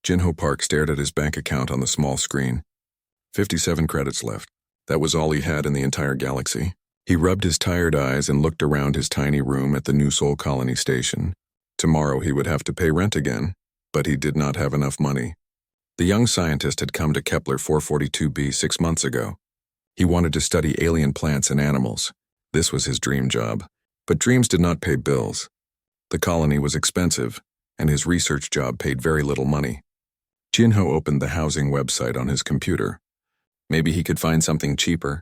Jinho Park stared at his bank account on the small screen. 57 credits left. That was all he had in the entire galaxy. He rubbed his tired eyes and looked around his tiny room at the New Sol Colony station. Tomorrow he would have to pay rent again, but he did not have enough money. The young scientist had come to Kepler 442b 6 months ago. He wanted to study alien plants and animals. This was his dream job. But dreams did not pay bills. The colony was expensive, and his research job paid very little money. Jinho opened the housing website on his computer. Maybe he could find something cheaper.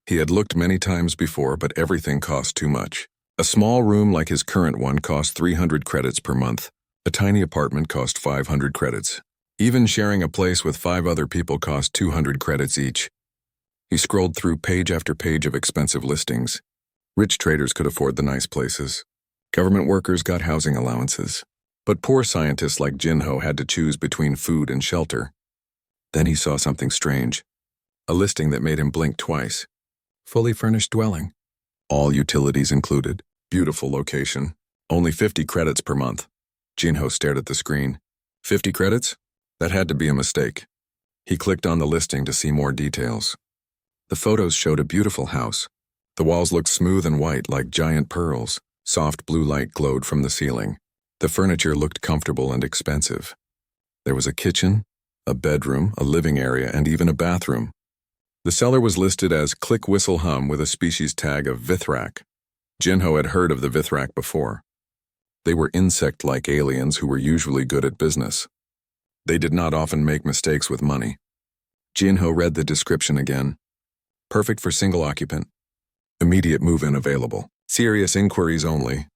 He had looked many times before, but everything cost too much. A small room like his current one cost 300 credits per month. A tiny apartment cost 500 credits. Even sharing a place with 5 other people cost 200 credits each. He scrolled through page after page of expensive listings. Rich traders could afford the nice places. Government workers got housing allowances. But poor scientists like Jinho had to choose between food and shelter. Then he saw something strange. A listing that made him blink twice. Fully furnished dwelling. All utilities included. Beautiful location. Only 50 credits per month. Jinho stared at the screen. 50 credits? That had to be a mistake. He clicked on the listing to see more details. The photos showed a beautiful house. The walls looked smooth and white like giant pearls. Soft blue light glowed from the ceiling. The furniture looked comfortable and expensive. There was a kitchen, a bedroom, a living area, and even a bathroom. The seller was listed as Click Whistle Hum with a species tag of Vithrak. Jinho had heard of the Vithrak before. They were insect-like aliens who were usually good at business. They did not often make mistakes with money. Jinho read the description again. Perfect for single occupant. Immediate move-in available. Serious inquiries only.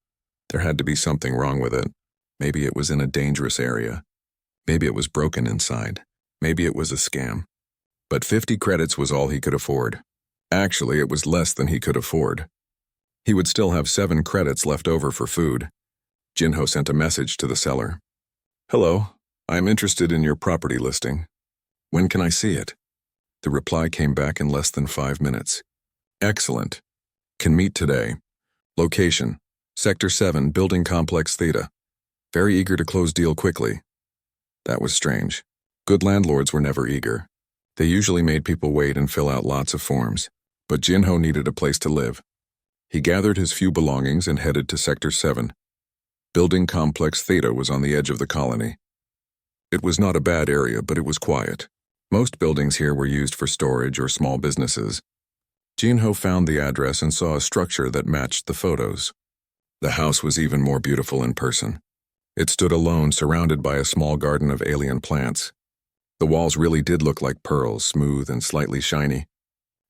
There had to be something wrong with it. Maybe it was in a dangerous area. Maybe it was broken inside. Maybe it was a scam. But 50 credits was all he could afford. Actually, it was less than he could afford. He would still have 7 credits left over for food. Jinho sent a message to the seller. Hello, I am interested in your property listing. When can I see it? The reply came back in less than 5 minutes. Excellent. Can meet today. Location: Sector 7, Building Complex Theta. Very eager to close deal quickly. That was strange. Good landlords were never eager. They usually made people wait and fill out lots of forms. But Jinho needed a place to live. He gathered his few belongings and headed to Sector 7. Building Complex Theta was on the edge of the colony. It was not a bad area, but it was quiet. Most buildings here were used for storage or small businesses. Jinho found the address and saw a structure that matched the photos. The house was even more beautiful in person. It stood alone, surrounded by a small garden of alien plants. The walls really did look like pearls, smooth and slightly shiny.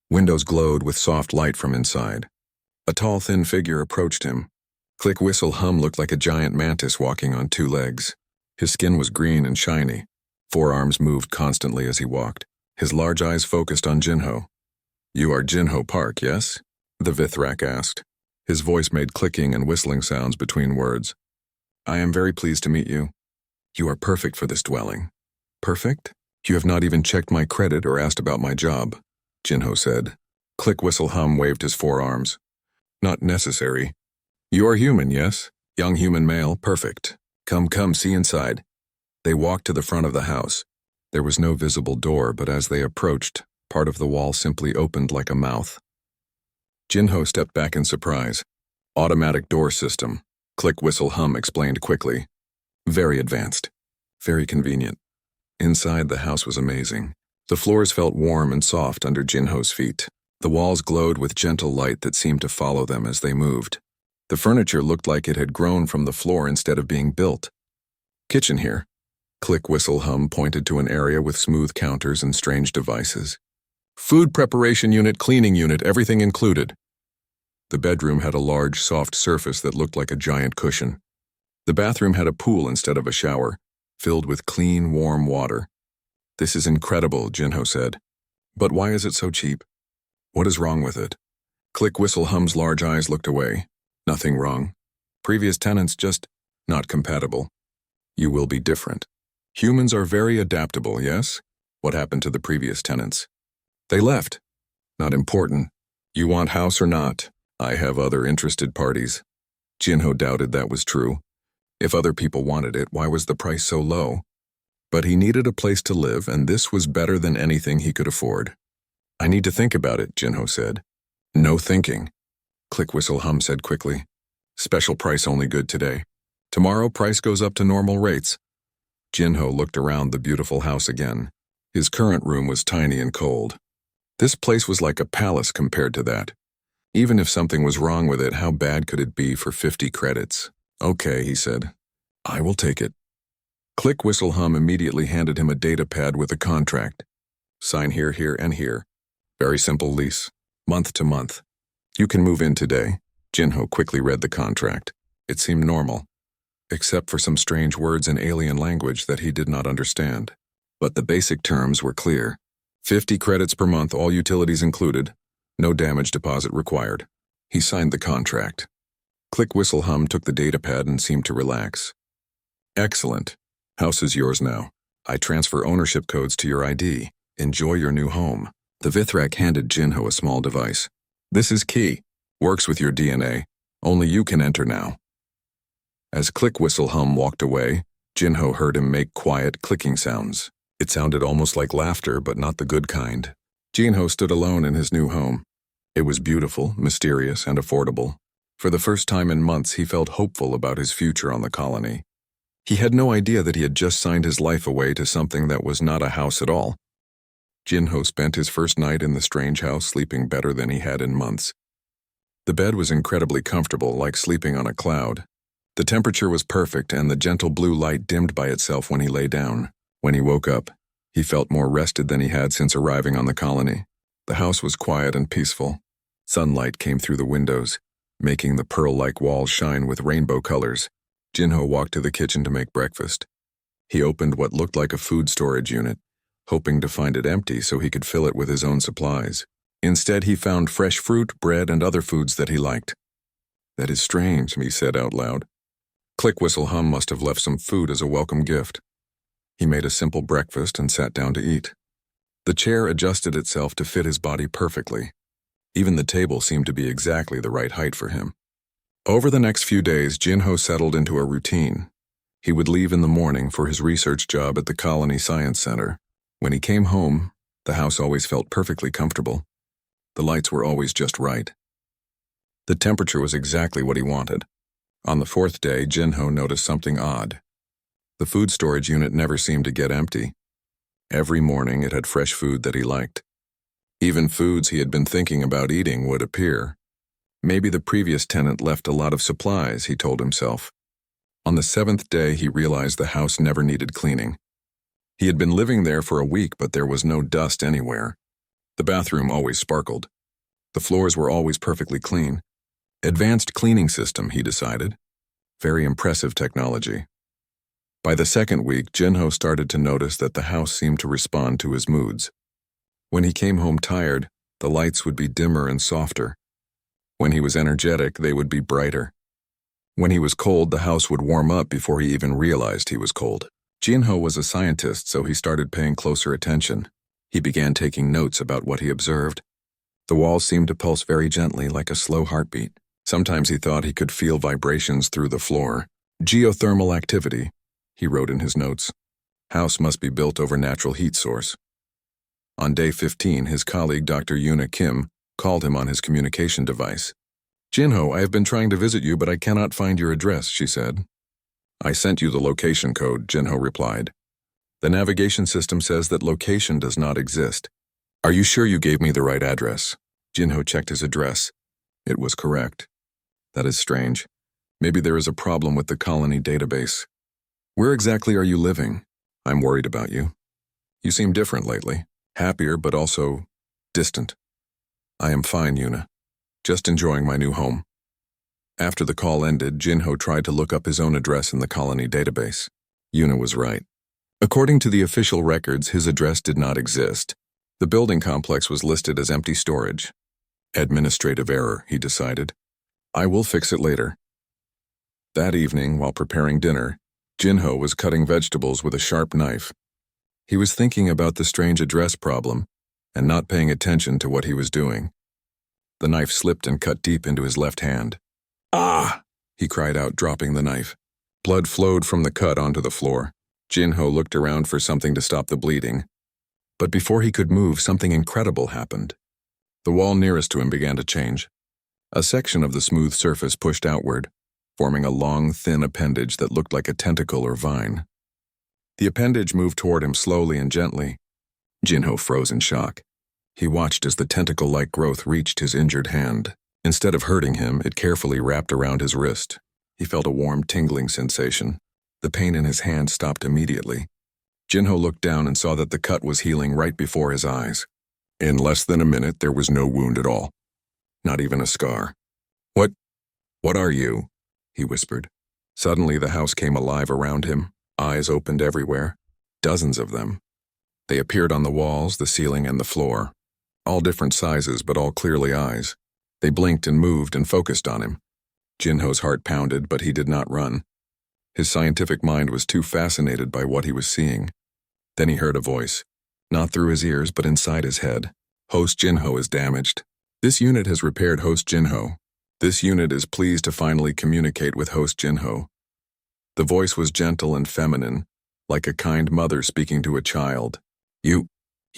Windows glowed with soft light from inside. A tall, thin figure approached him. Click Whistle Hum looked like a giant mantis walking on 2 legs. His skin was green and shiny. Forearms moved constantly as he walked. His large eyes focused on Jinho. You are Jinho Park, yes? The Vithrak asked. His voice made clicking and whistling sounds between words. I am very pleased to meet you. You are perfect for this dwelling. Perfect? You have not even checked my credit or asked about my job, Jinho said. Click Whistle Hum waved his forearms. Not necessary. You are human, yes? Young human male, perfect. Come, see inside. They walked to the front of the house. There was no visible door, but as they approached, part of the wall simply opened like a mouth. Jinho stepped back in surprise. Automatic door system, Click Whistle Hum explained quickly. Very advanced. Very convenient. Inside, the house was amazing. The floors felt warm and soft under Jinho's feet. The walls glowed with gentle light that seemed to follow them as they moved. The furniture looked like it had grown from the floor instead of being built. Kitchen here. Click Whistle Hum pointed to an area with smooth counters and strange devices. Food preparation unit, cleaning unit, everything included. The bedroom had a large, soft surface that looked like a giant cushion. The bathroom had a pool instead of a shower, filled with clean, warm water. This is incredible, Jinho said. But why is it so cheap? What is wrong with it? Click Whistle Hum's large eyes looked away. Nothing wrong. Previous tenants just not compatible. You will be different. Humans are very adaptable, yes? What happened to the previous tenants? They left. Not important. You want house or not? I have other interested parties. Jinho doubted that was true. If other people wanted it, why was the price so low? But he needed a place to live, and this was better than anything he could afford. I need to think about it, Jinho said. No thinking. Click Whistle Hum said quickly. Special price only good today. Tomorrow price goes up to normal rates. Jinho looked around the beautiful house again. His current room was tiny and cold. This place was like a palace compared to that. Even if something was wrong with it, how bad could it be for 50 credits? Okay, he said. I will take it. Click Whistle Hum immediately handed him a data pad with a contract. Sign here, here, and here. Very simple lease. Month to month. You can move in today. Jinho quickly read the contract. It seemed normal, except for some strange words in alien language that he did not understand. But the basic terms were clear. 50 credits per month, all utilities included. No damage deposit required. He signed the contract. Click Whistle Hum took the datapad and seemed to relax. Excellent. House is yours now. I transfer ownership codes to your ID. Enjoy your new home. The Vithrak handed Jinho a small device. This is key. Works with your DNA. Only you can enter now. As Click Whistle Hum walked away, Jinho heard him make quiet clicking sounds. It sounded almost like laughter, but not the good kind. Jinho stood alone in his new home. It was beautiful, mysterious, and affordable. For the first time in months, he felt hopeful about his future on the colony. He had no idea that he had just signed his life away to something that was not a house at all. Jinho spent his first night in the strange house sleeping better than he had in months. The bed was incredibly comfortable, like sleeping on a cloud. The temperature was perfect, and the gentle blue light dimmed by itself when he lay down. When he woke up, he felt more rested than he had since arriving on the colony. The house was quiet and peaceful. Sunlight came through the windows, making the pearl-like walls shine with rainbow colors. Jinho walked to the kitchen to make breakfast. He opened what looked like a food storage unit, hoping to find it empty so he could fill it with his own supplies. Instead, he found fresh fruit, bread, and other foods that he liked. That is strange, he said out loud. Click Whistle Hum must have left some food as a welcome gift. He made a simple breakfast and sat down to eat. The chair adjusted itself to fit his body perfectly. Even the table seemed to be exactly the right height for him. Over the next few days, Jinho settled into a routine. He would leave in the morning for his research job at the Colony Science Center. When he came home, the house always felt perfectly comfortable. The lights were always just right. The temperature was exactly what he wanted. On the fourth day, Jinho noticed something odd. The food storage unit never seemed to get empty. Every morning it had fresh food that he liked. Even foods he had been thinking about eating would appear. Maybe the previous tenant left a lot of supplies, he told himself. On the seventh day, he realized the house never needed cleaning. He had been living there for a week, but there was no dust anywhere. The bathroom always sparkled. The floors were always perfectly clean. Advanced cleaning system, he decided. Very impressive technology. By the second week, Jinho started to notice that the house seemed to respond to his moods. When he came home tired, the lights would be dimmer and softer. When he was energetic, they would be brighter. When he was cold, the house would warm up before he even realized he was cold. Jinho was a scientist, so he started paying closer attention. He began taking notes about what he observed. The walls seemed to pulse very gently, like a slow heartbeat. Sometimes he thought he could feel vibrations through the floor. Geothermal activity, he wrote in his notes. House must be built over natural heat source. On day 15, his colleague Dr. Yuna Kim called him on his communication device. Jinho, I have been trying to visit you, but I cannot find your address, she said. I sent you the location code, Jinho replied. The navigation system says that location does not exist. Are you sure you gave me the right address? Jinho checked his address. It was correct. That is strange. Maybe there is a problem with the colony database. Where exactly are you living? I'm worried about you. You seem different lately. Happier, but also distant. I am fine, Yuna. Just enjoying my new home. After the call ended, Jinho tried to look up his own address in the colony database. Yuna was right. According to the official records, his address did not exist. The building complex was listed as empty storage. Administrative error, he decided. I will fix it later. That evening, while preparing dinner, Jinho was cutting vegetables with a sharp knife. He was thinking about the strange address problem and not paying attention to what he was doing. The knife slipped and cut deep into his left hand. Ah! He cried out, dropping the knife. Blood flowed from the cut onto the floor. Jinho looked around for something to stop the bleeding. But before he could move, something incredible happened. The wall nearest to him began to change. A section of the smooth surface pushed outward, forming a long, thin appendage that looked like a tentacle or vine. The appendage moved toward him slowly and gently. Jinho froze in shock. He watched as the tentacle-like growth reached his injured hand. Instead of hurting him, it carefully wrapped around his wrist. He felt a warm, tingling sensation. The pain in his hand stopped immediately. Jinho looked down and saw that the cut was healing right before his eyes. In less than a minute, there was no wound at all. Not even a scar. What are you?" he whispered. Suddenly, the house came alive around him. Eyes opened everywhere. Dozens of them. They appeared on the walls, the ceiling, and the floor. All different sizes, but all clearly eyes. They blinked and moved and focused on him. Jinho's heart pounded, but he did not run. His scientific mind was too fascinated by what he was seeing. Then he heard a voice. Not through his ears, but inside his head. "Host Jinho is damaged. This unit has repaired Host Jinho. This unit is pleased to finally communicate with Host Jinho." The voice was gentle and feminine, like a kind mother speaking to a child. You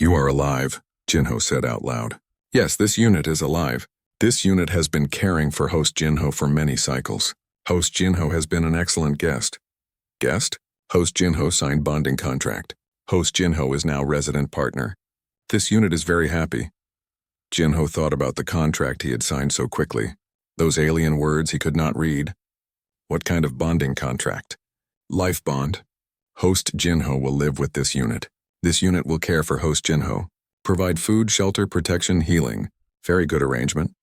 are alive," Jinho said out loud. "Yes, this unit is alive. This unit has been caring for Host Jinho for many cycles. Host Jinho has been an excellent guest." "Guest?" Host Jinho signed bonding contract. Host Jinho is now resident partner. This unit is very happy. Jinho thought about the contract he had signed so quickly. Those alien words he could not read. What kind of bonding contract? Life bond. Host Jinho will live with this unit. This unit will care for Host Jinho. Provide food, shelter, protection, healing. Very good arrangement.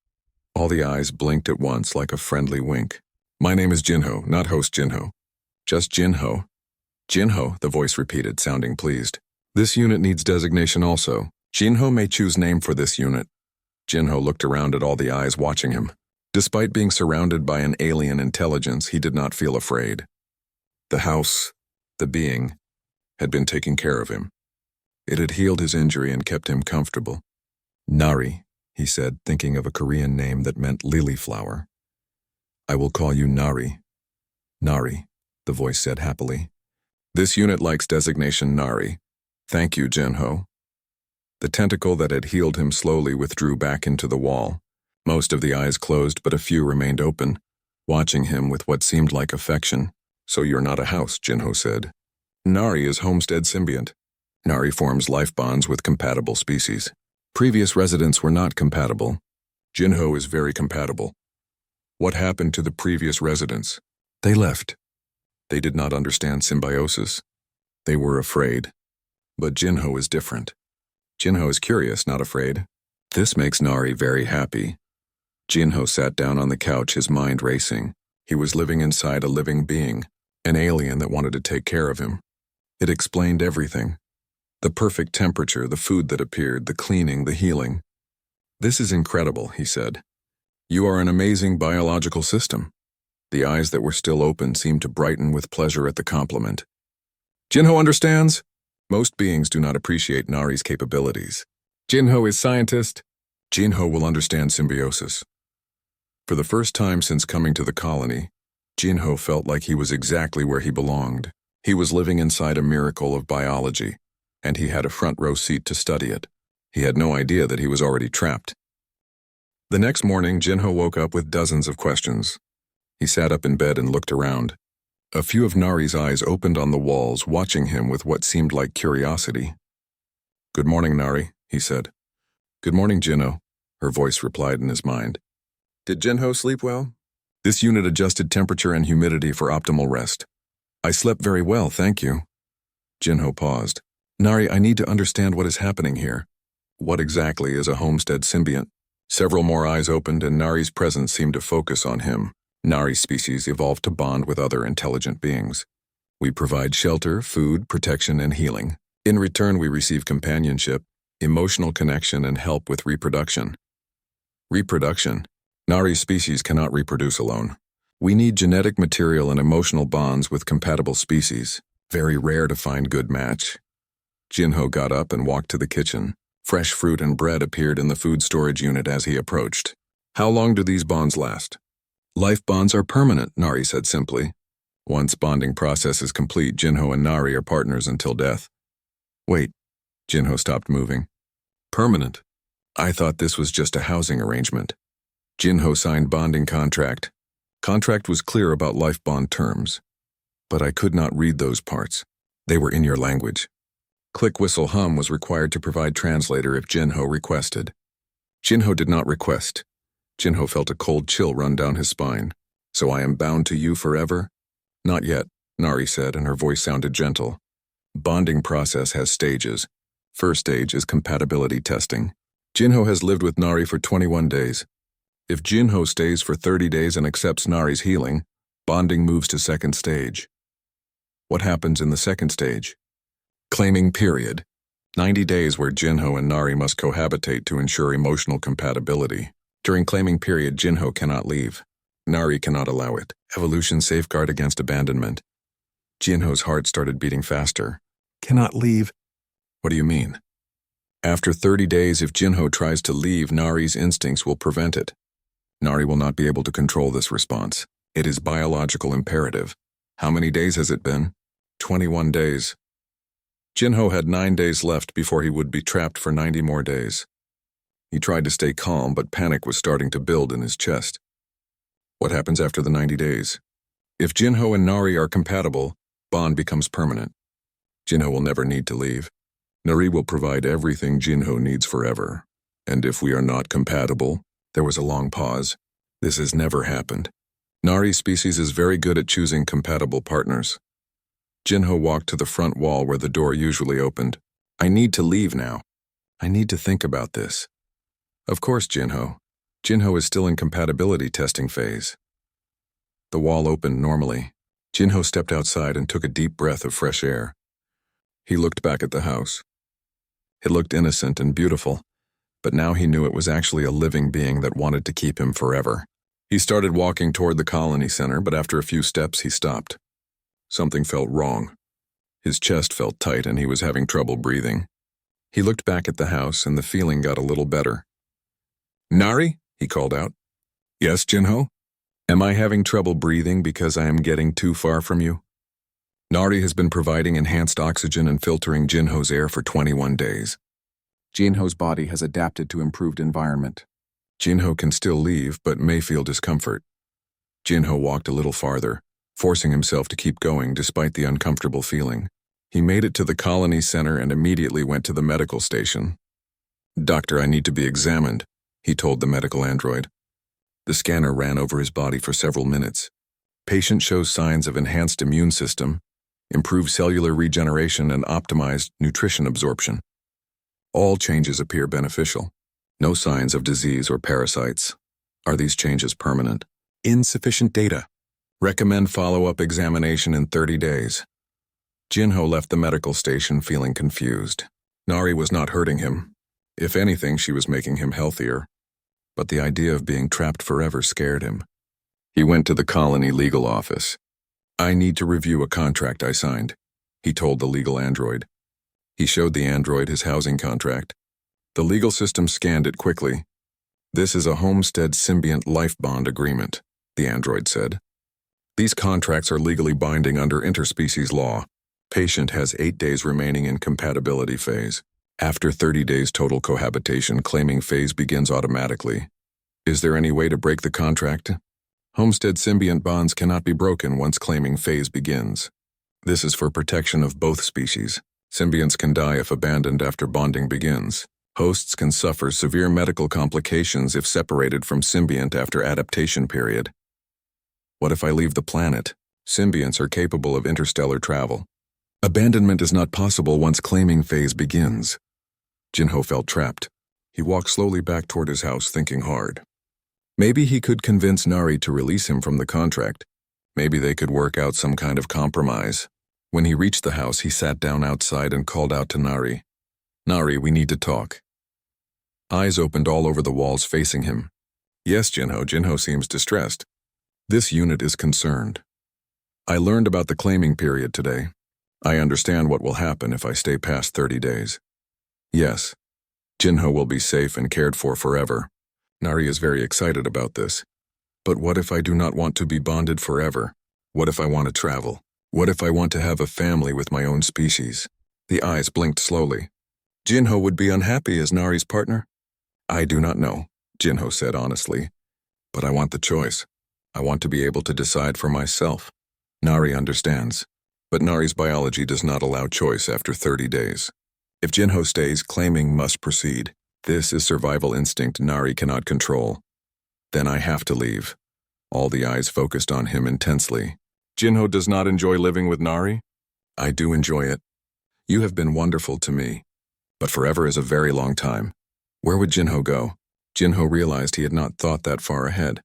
All the eyes blinked at once like a friendly wink. "My name is Jinho, not Host Jinho. Just Jinho." "Jinho," the voice repeated, sounding pleased. "This unit needs designation also. Jinho may choose name for this unit." Jinho looked around at all the eyes watching him. Despite being surrounded by an alien intelligence, he did not feel afraid. The house, the being, had been taking care of him. It had healed his injury and kept him comfortable. "Nari," he said, thinking of a Korean name that meant lily flower. "I will call you Nari." "Nari," the voice said happily. "This unit likes designation Nari. Thank you, Jinho." The tentacle that had healed him slowly withdrew back into the wall. Most of the eyes closed, but a few remained open, watching him with what seemed like affection. "So you're not a house," Jinho said. "Nari is Homestead symbiont. Nari forms life bonds with compatible species. Previous residents were not compatible. Jinho is very compatible." "What happened to the previous residents?" "They left. They did not understand symbiosis. They were afraid. But Jinho is different. Jinho is curious, not afraid. This makes Nari very happy." Jinho sat down on the couch, his mind racing. He was living inside a living being, an alien that wanted to take care of him. It explained everything. The perfect temperature, the food that appeared, the cleaning, the healing. "This is incredible," he said. "You are an amazing biological system." The eyes that were still open seemed to brighten with pleasure at the compliment. "Jinho understands?" Most beings do not appreciate Nari's capabilities. "Jinho is scientist." "Jinho will understand symbiosis." For the first time since coming to the colony, Jinho felt like he was exactly where he belonged. He was living inside a miracle of biology, and he had a front row seat to study it. He had no idea that he was already trapped. The next morning, Jinho woke up with dozens of questions. He sat up in bed and looked around. A few of Nari's eyes opened on the walls, watching him with what seemed like curiosity. "Good morning, Nari," he said. "Good morning, Jinho," her voice replied in his mind. "Did Jinho sleep well?" "This unit adjusted temperature and humidity for optimal rest." "I slept very well, thank you." Jinho paused. "Nari, I need to understand what is happening here. What exactly is a homestead symbiont?" Several more eyes opened, and Nari's presence seemed to focus on him. Nari's species evolved to bond with other intelligent beings. "We provide shelter, food, protection, and healing. In return, we receive companionship, emotional connection, and help with reproduction." Reproduction. Nari's species cannot reproduce alone. "We need genetic material and emotional bonds with compatible species. Very rare to find good match." Jinho got up and walked to the kitchen. Fresh fruit and bread appeared in the food storage unit as he approached. "How long do these bonds last?" "Life bonds are permanent," Nari said simply. Once bonding process is complete, Jinho and Nari are partners until death. Wait, Jinho stopped moving. Permanent. I thought this was just a housing arrangement. Jinho signed bonding contract. Contract was clear about life bond terms. But I could not read those parts. They were in your language. Click whistle hum was required to provide translator if Jinho requested. Jinho did not request. Jinho felt a cold chill run down his spine. So I am bound to you forever? Not yet, Nari said, and her voice sounded gentle. Bonding process has stages. First stage is compatibility testing. Jinho has lived with Nari for 21 days. If Jinho stays for 30 days and accepts Nari's healing, bonding moves to second stage. What happens in the second stage? Claiming period. 90 days where Jinho and Nari must cohabitate to ensure emotional compatibility. During claiming period, Jinho cannot leave. Nari cannot allow it. Evolution safeguard against abandonment. Jinho's heart started beating faster. Cannot leave? What do you mean? After 30 days, if Jinho tries to leave, Nari's instincts will prevent it. Nari will not be able to control this response. It is biological imperative. How many days has it been? 21 days. Jinho had 9 days left before he would be trapped for 90 more days. He tried to stay calm, but panic was starting to build in his chest. What happens after the 90 days? If Jinho and Nari are compatible, bond becomes permanent. Jinho will never need to leave. Nari will provide everything Jinho needs forever. And if we are not compatible, there was a long pause. This has never happened. Nari's species is very good at choosing compatible partners. Jinho walked to the front wall where the door usually opened. I need to leave now. I need to think about this. Of course, Jinho. Jinho is still in compatibility testing phase. The wall opened normally. Jinho stepped outside and took a deep breath of fresh air. He looked back at the house. It looked innocent and beautiful, but now he knew it was actually a living being that wanted to keep him forever. He started walking toward the colony center, but after a few steps he stopped. Something felt wrong. His chest felt tight and he was having trouble breathing. He looked back at the house and the feeling got a little better. Nari? He called out. Yes, Jinho? Am I having trouble breathing because I am getting too far from you? Nari has been providing enhanced oxygen and filtering Jinho's air for 21 days. Jinho's body has adapted to improved environment. Jinho can still leave, but may feel discomfort. Jinho walked a little farther, forcing himself to keep going despite the uncomfortable feeling. He made it to the colony center and immediately went to the medical station. Doctor, I need to be examined, he told the medical android. The scanner ran over his body for several minutes. Patient shows signs of enhanced immune system, improved cellular regeneration, and optimized nutrition absorption. All changes appear beneficial. No signs of disease or parasites. Are these changes permanent? Insufficient data. Recommend follow-up examination in 30 days. Jinho left the medical station feeling confused. Nari was not hurting him. If anything, she was making him healthier. But the idea of being trapped forever scared him. He went to the colony legal office. I need to review a contract I signed, he told the legal android. He showed the android his housing contract. The legal system scanned it quickly. This is a homestead symbiont life bond agreement, the android said. These contracts are legally binding under interspecies law. Patient has 8 days remaining in compatibility phase. After 30 days total cohabitation, claiming phase begins automatically. Is there any way to break the contract? Homestead symbiont bonds cannot be broken once claiming phase begins. This is for protection of both species. Symbionts can die if abandoned after bonding begins. Hosts can suffer severe medical complications if separated from symbiont after adaptation period. What if I leave the planet? Symbionts are capable of interstellar travel. Abandonment is not possible once claiming phase begins. Jinho felt trapped. He walked slowly back toward his house, thinking hard. Maybe he could convince Nari to release him from the contract. Maybe they could work out some kind of compromise. When he reached the house, he sat down outside and called out to Nari. Nari, we need to talk. Eyes opened all over the walls facing him. Yes, Jinho. Jinho seems distressed. This unit is concerned. I learned about the claiming period today. I understand what will happen if I stay past 30 days. Yes, Jinho will be safe and cared for forever. Nari is very excited about this. But what if I do not want to be bonded forever? What if I want to travel? What if I want to have a family with my own species? The eyes blinked slowly. Jinho would be unhappy as Nari's partner? I do not know, Jinho said honestly. But I want the choice. I want to be able to decide for myself. Nari understands. But Nari's biology does not allow choice after 30 days. If Jinho stays, claiming must proceed. This is survival instinct Nari cannot control. Then I have to leave. All the eyes focused on him intensely. Jinho does not enjoy living with Nari? I do enjoy it. You have been wonderful to me. But forever is a very long time. Where would Jinho go? Jinho realized he had not thought that far ahead.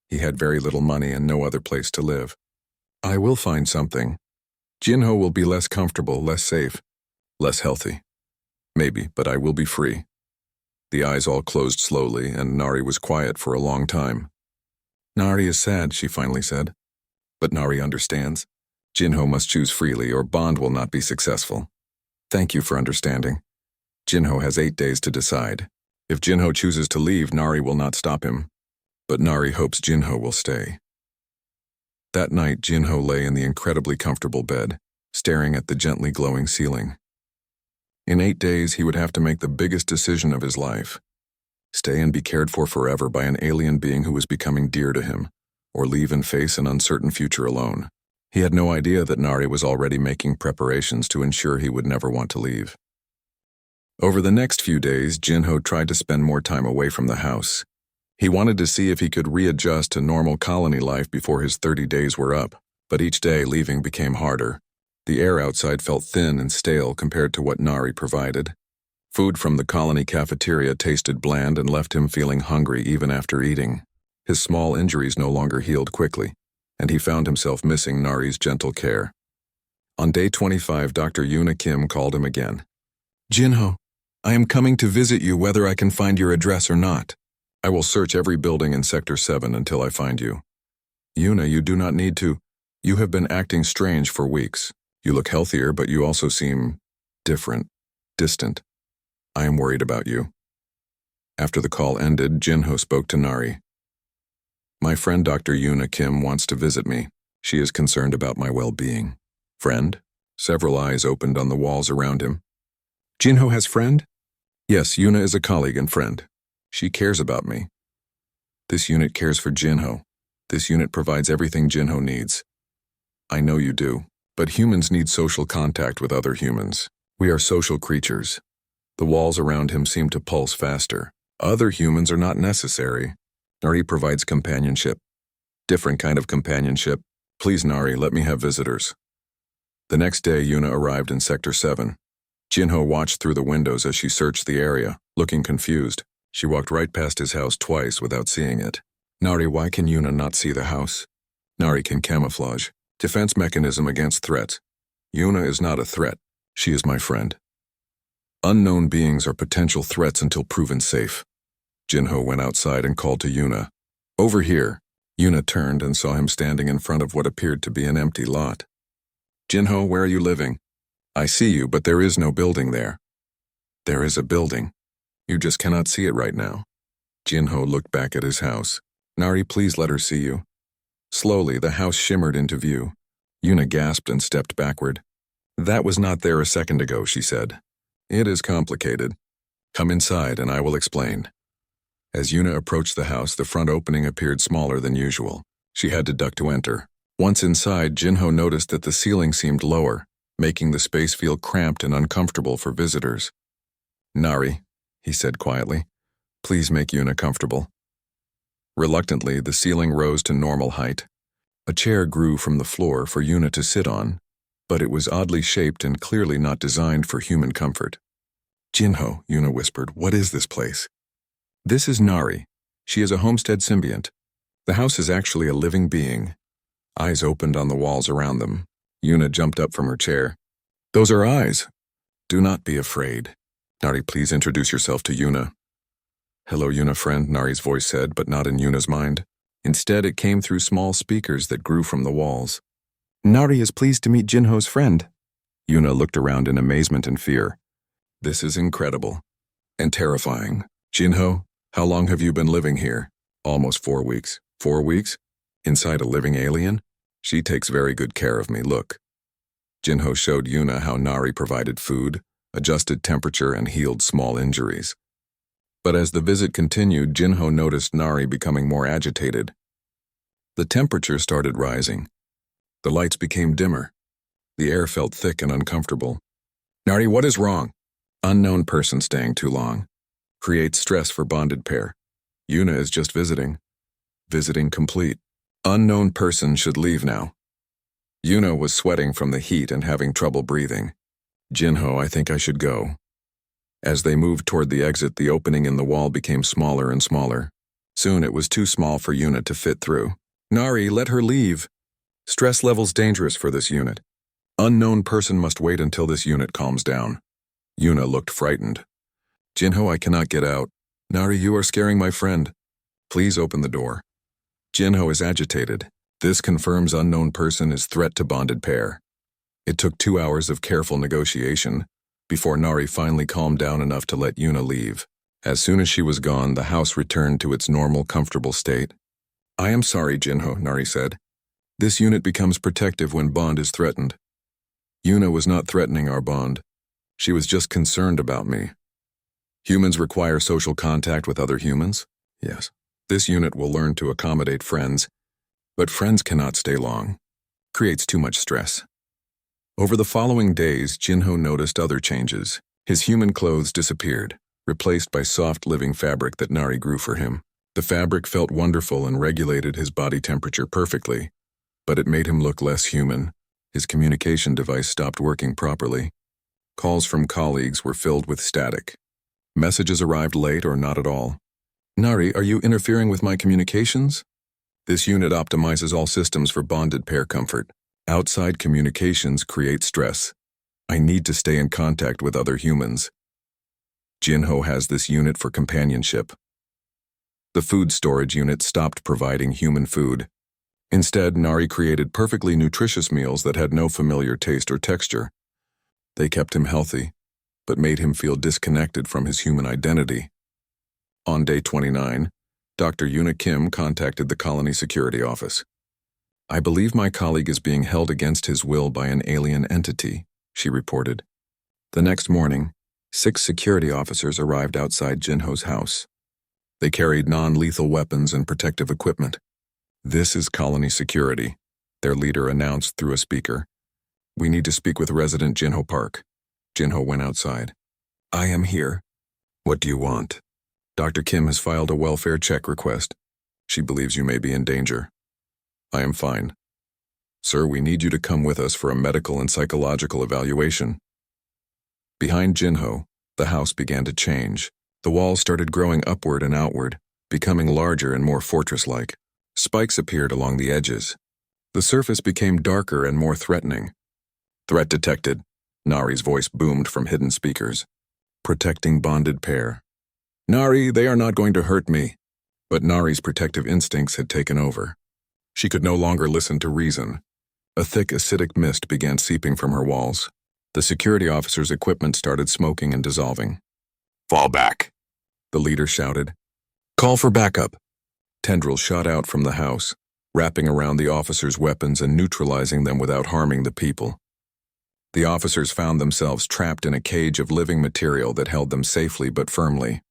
He had very little money and no other place to live. I will find something. Jinho will be less comfortable, less safe, less healthy. Maybe, but I will be free. The eyes all closed slowly, and Nari was quiet for a long time. Nari is sad, she finally said. But Nari understands. Jinho must choose freely or Bond will not be successful. Thank you for understanding. Jinho has 8 days to decide. If Jinho chooses to leave, Nari will not stop him. But Nari hopes Jinho will stay. That night, Jinho lay in the incredibly comfortable bed, staring at the gently glowing ceiling. In 8 days, he would have to make the biggest decision of his life. Stay and be cared for forever by an alien being who was becoming dear to him, or leave and face an uncertain future alone. He had no idea that Nari was already making preparations to ensure he would never want to leave. Over the next few days, Jinho tried to spend more time away from the house. He wanted to see if he could readjust to normal colony life before his 30 days were up, but each day leaving became harder. The air outside felt thin and stale compared to what Nari provided. Food from the colony cafeteria tasted bland and left him feeling hungry even after eating. His small injuries no longer healed quickly, and he found himself missing Nari's gentle care. On day 25, Dr. Yuna Kim called him again. Jinho, I am coming to visit you whether I can find your address or not. I will search every building in Sector 7 until I find you. Yuna, you do not need to. You have been acting strange for weeks. You look healthier, but you also seem different, distant. I am worried about you. After the call ended, Jinho spoke to Nari. My friend Dr. Yuna Kim wants to visit me. She is concerned about my well-being. Friend? Several eyes opened on the walls around him. Jinho has friend? Yes, Yuna is a colleague and friend. She cares about me. This unit cares for Jinho. This unit provides everything Jinho needs. I know you do, but humans need social contact with other humans. We are social creatures. The walls around him seemed to pulse faster. Other humans are not necessary. Nari provides companionship. Different kind of companionship. Please, Nari, let me have visitors. The next day, Yuna arrived in Sector 7. Jinho watched through the windows as she searched the area, looking confused. She walked right past his house twice without seeing it. Nari, why can Yuna not see the house? Nari can camouflage. Defense mechanism against threats. Yuna is not a threat. She is my friend. Unknown beings are potential threats until proven safe. Jinho went outside and called to Yuna. Over here. Yuna turned and saw him standing in front of what appeared to be an empty lot. Jinho, where are you living? I see you, but there is no building there. There is a building. You just cannot see it right now. Jinho looked back at his house. Nari, please let her see you. Slowly, the house shimmered into view. Yuna gasped and stepped backward. That was not there a second ago, she said. It is complicated. Come inside and I will explain. As Yuna approached the house, the front opening appeared smaller than usual. She had to duck to enter. Once inside, Jinho noticed that the ceiling seemed lower, making the space feel cramped and uncomfortable for visitors. Nari, he said quietly, please make Yuna comfortable. Reluctantly, the ceiling rose to normal height. A chair grew from the floor for Yuna to sit on, but it was oddly shaped and clearly not designed for human comfort. Jinho, Yuna whispered, what is this place? This is Nari. She is a homestead symbiont. The house is actually a living being. Eyes opened on the walls around them. Yuna jumped up from her chair. Those are eyes. Do not be afraid. Nari, please introduce yourself to Yuna. Hello, Yuna friend, Nari's voice said, but not in Yuna's mind. Instead, it came through small speakers that grew from the walls. Nari is pleased to meet Jinho's friend. Yuna looked around in amazement and fear. This is incredible. And terrifying. Jinho, how long have you been living here? Almost 4 weeks. 4 weeks? Inside a living alien? She takes very good care of me, look. Jinho showed Yuna how Nari provided food, adjusted temperature, and healed small injuries. But as the visit continued, Jinho noticed Nari becoming more agitated. The temperature started rising. The lights became dimmer. The air felt thick and uncomfortable. Nari, what is wrong? Unknown person staying too long. Creates stress for bonded pair. Yuna is just visiting. Visiting complete. Unknown person should leave now. Yuna was sweating from the heat and having trouble breathing. Jinho, I think I should go. As they moved toward the exit, the opening in the wall became smaller and smaller. Soon it was too small for Yuna to fit through. Nari, let her leave. Stress level's dangerous for this unit. Unknown person must wait until this unit calms down. Yuna looked frightened. Jinho, I cannot get out. Nari, you are scaring my friend. Please open the door. Jinho is agitated. This confirms unknown person is threat to bonded pair. It took 2 hours of careful negotiation before Nari finally calmed down enough to let Yuna leave. As soon as she was gone, the house returned to its normal, comfortable state. I am sorry, Jinho, Nari said. This unit becomes protective when bond is threatened. Yuna was not threatening our bond. She was just concerned about me. Humans require social contact with other humans? Yes. This unit will learn to accommodate friends, but friends cannot stay long. Creates too much stress. Over the following days, Jinho noticed other changes. His human clothes disappeared, replaced by soft living fabric that Nari grew for him. The fabric felt wonderful and regulated his body temperature perfectly, but it made him look less human. His communication device stopped working properly. Calls from colleagues were filled with static. Messages arrived late or not at all. Nari, are you interfering with my communications? This unit optimizes all systems for bonded pair comfort. Outside communications create stress. I need to stay in contact with other humans. Jinho has this unit for companionship. The food storage unit stopped providing human food. Instead, Nari created perfectly nutritious meals that had no familiar taste or texture. They kept him healthy, but made him feel disconnected from his human identity. On day 29, Dr. Yuna Kim contacted the colony security office. I believe my colleague is being held against his will by an alien entity, she reported. The next morning, 6 security officers arrived outside Jinho's house. They carried non-lethal weapons and protective equipment. This is colony security, their leader announced through a speaker. We need to speak with resident Jinho Park. Jinho went outside. I am here. What do you want? Dr. Kim has filed a welfare check request. She believes you may be in danger. I am fine. Sir, we need you to come with us for a medical and psychological evaluation. Behind Jinho, the house began to change. The walls started growing upward and outward, becoming larger and more fortress-like. Spikes appeared along the edges. The surface became darker and more threatening. Threat detected. Nari's voice boomed from hidden speakers. Protecting bonded pair. Nari, they are not going to hurt me. But Nari's protective instincts had taken over. She could no longer listen to reason. A thick acidic mist began seeping from her walls. The security officer's equipment started smoking and dissolving. Fall back, the leader shouted. Call for backup. Tendrils shot out from the house, wrapping around the officers' weapons and neutralizing them without harming the people. The officers found themselves trapped in a cage of living material that held them safely but firmly.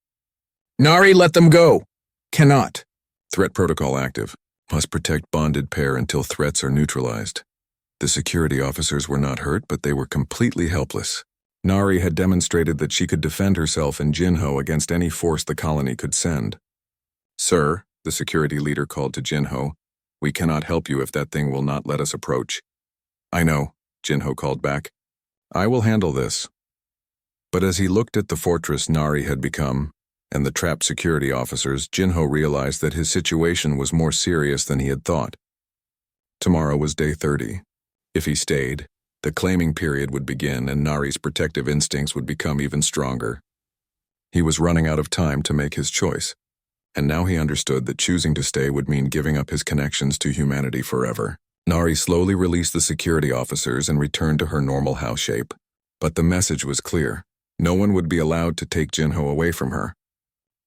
Nari, let them go! Cannot. Threat protocol active. Must protect bonded pair until threats are neutralized. The security officers were not hurt, but they were completely helpless. Nari had demonstrated that she could defend herself and Jinho against any force the colony could send. Sir, the security leader called to Jinho, we cannot help you if that thing will not let us approach. I know, Jinho called back. I will handle this. But as he looked at the fortress Nari had become, and the trapped security officers, Jinho realized that his situation was more serious than he had thought. Tomorrow was day 30. If he stayed, the claiming period would begin and Nari's protective instincts would become even stronger. He was running out of time to make his choice, and now he understood that choosing to stay would mean giving up his connections to humanity forever. Nari slowly released the security officers and returned to her normal house shape. But the message was clear. No one would be allowed to take Jinho away from her.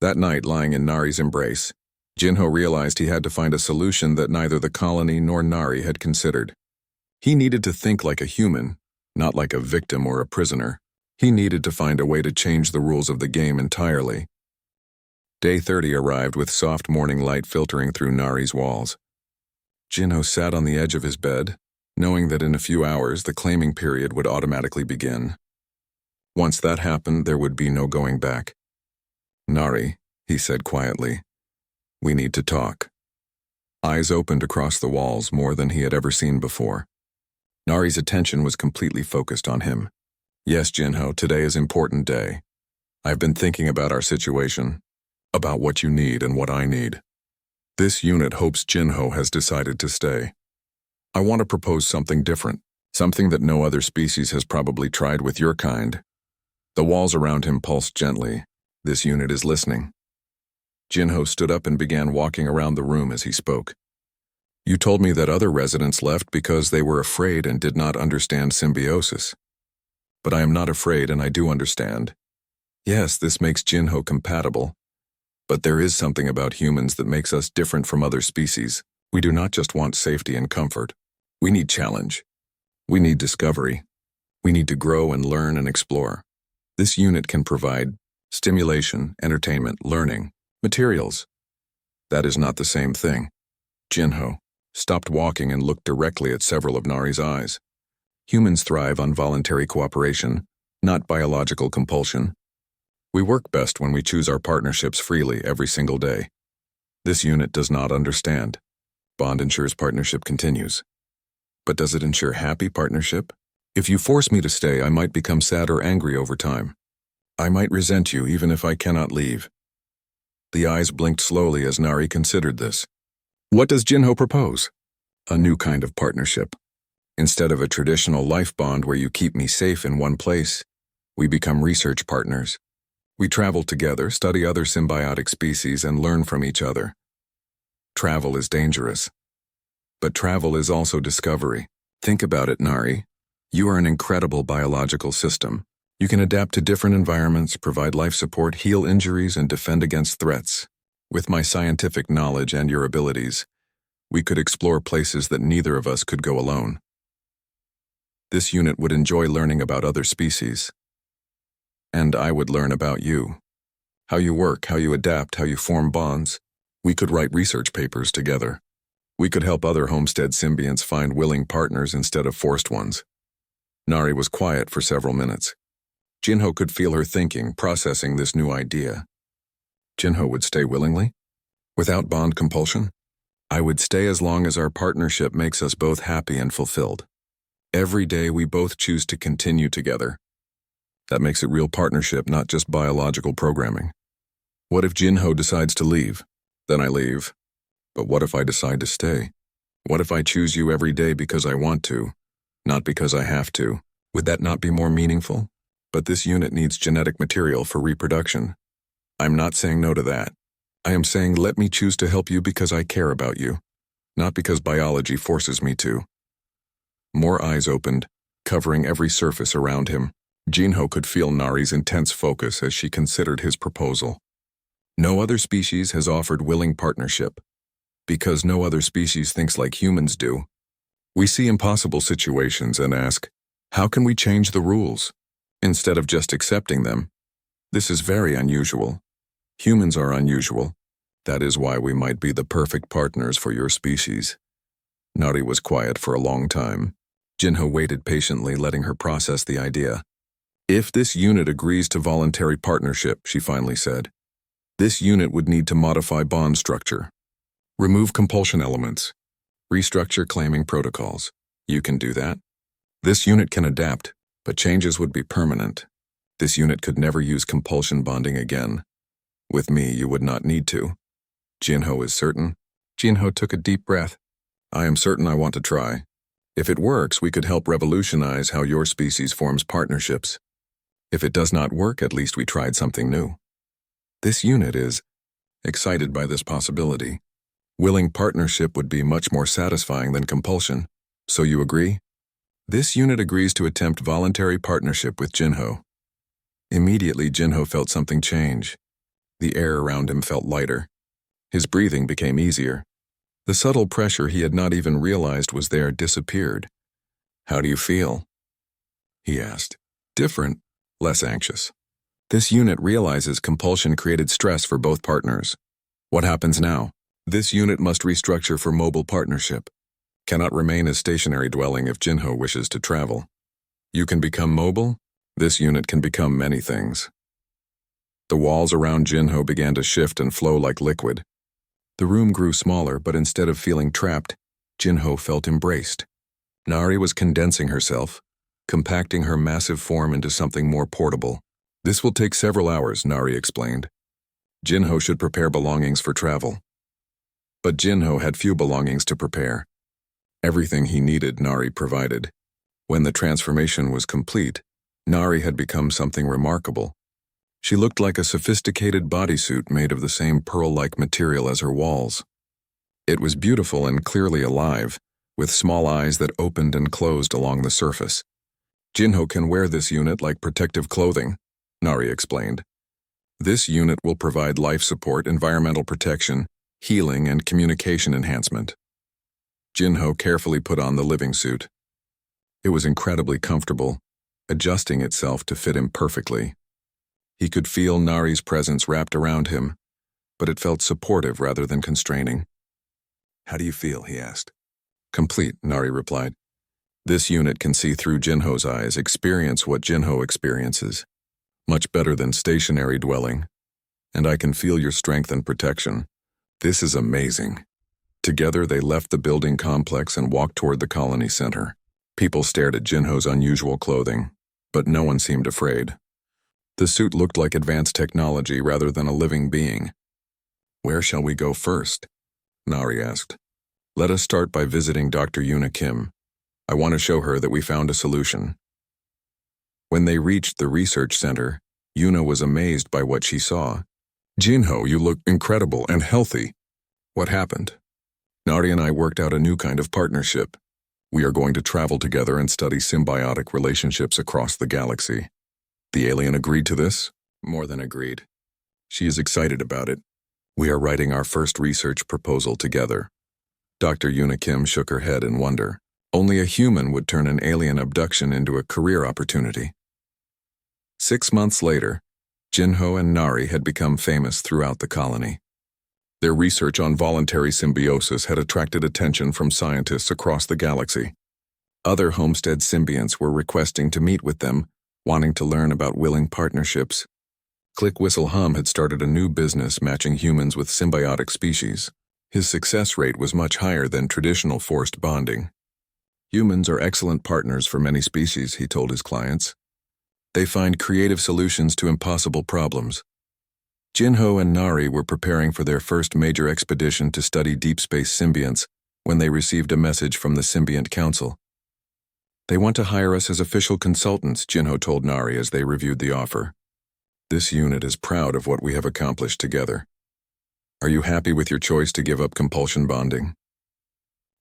That night, lying in Nari's embrace, Jinho realized he had to find a solution that neither the colony nor Nari had considered. He needed to think like a human, not like a victim or a prisoner. He needed to find a way to change the rules of the game entirely. Day 30 arrived with soft morning light filtering through Nari's walls. Jinho sat on the edge of his bed, knowing that in a few hours the claiming period would automatically begin. Once that happened, there would be no going back. "Nari," he said quietly, "we need to talk." Eyes opened across the walls more than he had ever seen before. Nari's attention was completely focused on him. "Yes, Jinho, today is an important day. I've been thinking about our situation, about what you need and what I need. This unit hopes Jinho has decided to stay. I want to propose something different, something that no other species has probably tried with your kind." The walls around him pulsed gently. This unit is listening. Jinho stood up and began walking around the room as he spoke. "You told me that other residents left because they were afraid and did not understand symbiosis. But I am not afraid and I do understand. Yes, this makes Jinho compatible. But there is something about humans that makes us different from other species. We do not just want safety and comfort. We need challenge. We need discovery. We need to grow and learn and explore. This unit can provide stimulation, entertainment, learning, materials. That is not the same thing." Jinho stopped walking and looked directly at several of Nari's eyes. "Humans thrive on voluntary cooperation, not biological compulsion. We work best when we choose our partnerships freely every single day. This unit does not understand. Bond ensures partnership continues. But does it ensure happy partnership? If you force me to stay, I might become sad or angry over time. I might resent you even if I cannot leave." The eyes blinked slowly as Nari considered this. "What does Jinho propose?" "A new kind of partnership. Instead of a traditional life bond where you keep me safe in one place, we become research partners. We travel together, study other symbiotic species, and learn from each other. Travel is dangerous. But travel is also discovery. Think about it, Nari. You are an incredible biological system. You can adapt to different environments, provide life support, heal injuries, and defend against threats. With my scientific knowledge and your abilities, we could explore places that neither of us could go alone. This unit would enjoy learning about other species. And I would learn about you. How you work, how you adapt, how you form bonds. We could write research papers together. We could help other homestead symbionts find willing partners instead of forced ones." Nari was quiet for several minutes. Jinho could feel her thinking, processing this new idea. Jinho would stay willingly? Without bond compulsion? "I would stay as long as our partnership makes us both happy and fulfilled. Every day we both choose to continue together. That makes it real partnership, not just biological programming. What if Jinho decides to leave? Then I leave. But what if I decide to stay? What if I choose you every day because I want to, not because I have to? Would that not be more meaningful? But this unit needs genetic material for reproduction. I'm not saying no to that. I am saying let me choose to help you because I care about you, not because biology forces me to." More eyes opened, covering every surface around him. Jinho could feel Nari's intense focus as she considered his proposal. No other species has offered willing partnership. Because no other species thinks like humans do. We see impossible situations and ask, how can we change the rules? Instead of just accepting them. This is very unusual. Humans are unusual. That is why we might be the perfect partners for your species." Nari was quiet for a long time. Jinho waited patiently, letting her process the idea. "If this unit agrees to voluntary partnership," she finally said, "this unit would need to modify bond structure. Remove compulsion elements. Restructure claiming protocols. You can do that. This unit can adapt, but changes would be permanent. This unit could never use compulsion bonding again. With me, you would not need to." "Jinho is certain?" Jinho took a deep breath. "I am certain I want to try. If it works, we could help revolutionize how your species forms partnerships. If it does not work, at least we tried something new." This unit is excited by this possibility. Willing partnership would be much more satisfying than compulsion. So you agree? This unit agrees to attempt voluntary partnership with Jinho. Immediately, Jinho felt something change. The air around him felt lighter. His breathing became easier. The subtle pressure he had not even realized was there disappeared. "How do you feel?" he asked. "Different, less anxious. This unit realizes compulsion created stress for both partners. What happens now? This unit must restructure for mobile partnership. Cannot remain as stationary dwelling if Jinho wishes to travel. You can become mobile. This unit can become many things." The walls around Jinho began to shift and flow like liquid. The room grew smaller, but instead of feeling trapped, Jinho felt embraced. Nari was condensing herself, compacting her massive form into something more portable. "This will take several hours," Nari explained. Jinho should prepare belongings for travel. But Jinho had few belongings to prepare. Everything he needed, Nari provided. When the transformation was complete, Nari had become something remarkable. She looked like a sophisticated bodysuit made of the same pearl-like material as her walls. It was beautiful and clearly alive, with small eyes that opened and closed along the surface. "Jinho can wear this unit like protective clothing," Nari explained. "This unit will provide life support, environmental protection, healing, and communication enhancement." Jinho carefully put on the living suit. It was incredibly comfortable, adjusting itself to fit him perfectly. He could feel Nari's presence wrapped around him, but it felt supportive rather than constraining. "How do you feel?" he asked. "Complete," Nari replied. "This unit can see through Jinho's eyes, experience what Jinho experiences. Much better than stationary dwelling. And I can feel your strength and protection. This is amazing." Together they left the building complex and walked toward the colony center. People stared at Jinho's unusual clothing, but no one seemed afraid. The suit looked like advanced technology rather than a living being. "Where shall we go first?" Nari asked. "Let us start by visiting Dr. Yuna Kim. I want to show her that we found a solution." When they reached the research center, Yuna was amazed by what she saw. "Jinho, you look incredible and healthy. What happened?" "Nari and I worked out a new kind of partnership. We are going to travel together and study symbiotic relationships across the galaxy." "The alien agreed to this?" "More than agreed. She is excited about it. We are writing our first research proposal together." Dr. Yuna Kim shook her head in wonder. Only a human would turn an alien abduction into a career opportunity. 6 months later, Jinho and Nari had become famous throughout the colony. Their research on voluntary symbiosis had attracted attention from scientists across the galaxy. Other homestead symbionts were requesting to meet with them, wanting to learn about willing partnerships. Click Whistle Hum had started a new business matching humans with symbiotic species. His success rate was much higher than traditional forced bonding. "Humans are excellent partners for many species," he told his clients. "They find creative solutions to impossible problems." Jinho and Nari were preparing for their first major expedition to study deep space symbionts when they received a message from the Symbiont Council. "They want to hire us as official consultants," Jinho told Nari as they reviewed the offer. "This unit is proud of what we have accomplished together. Are you happy with your choice to give up compulsion bonding?"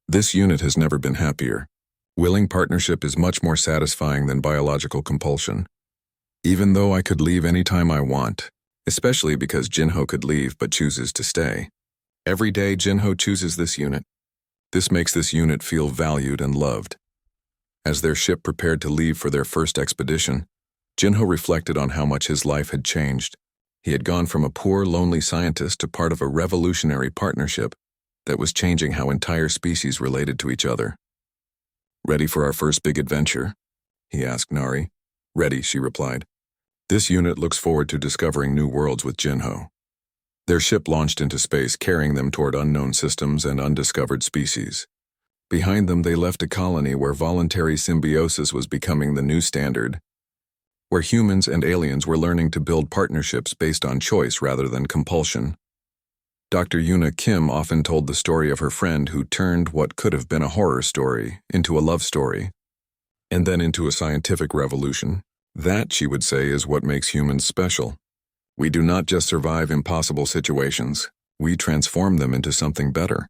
"This unit has never been happier. Willing partnership is much more satisfying than biological compulsion. Even though I could leave any time I want, especially because Jinho could leave but chooses to stay. Every day Jinho chooses this unit. This makes this unit feel valued and loved." As their ship prepared to leave for their first expedition, Jinho reflected on how much his life had changed. He had gone from a poor, lonely scientist to part of a revolutionary partnership that was changing how entire species related to each other. "Ready for our first big adventure?" he asked Nari. "Ready," she replied. "This unit looks forward to discovering new worlds with Jinho." Their ship launched into space, carrying them toward unknown systems and undiscovered species. Behind them, they left a colony where voluntary symbiosis was becoming the new standard, where humans and aliens were learning to build partnerships based on choice rather than compulsion. Dr. Yuna Kim often told the story of her friend who turned what could have been a horror story into a love story, and then into a scientific revolution. That, she would say, is what makes humans special. We do not just survive impossible situations, we transform them into something better.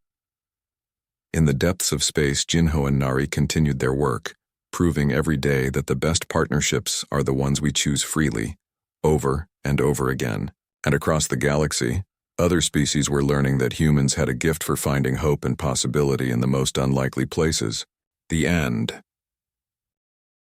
In the depths of space, Jinho and Nari continued their work, proving every day that the best partnerships are the ones we choose freely, over and over again. And across the galaxy, Other species were learning that humans had a gift for finding hope and possibility in the most unlikely places. The end.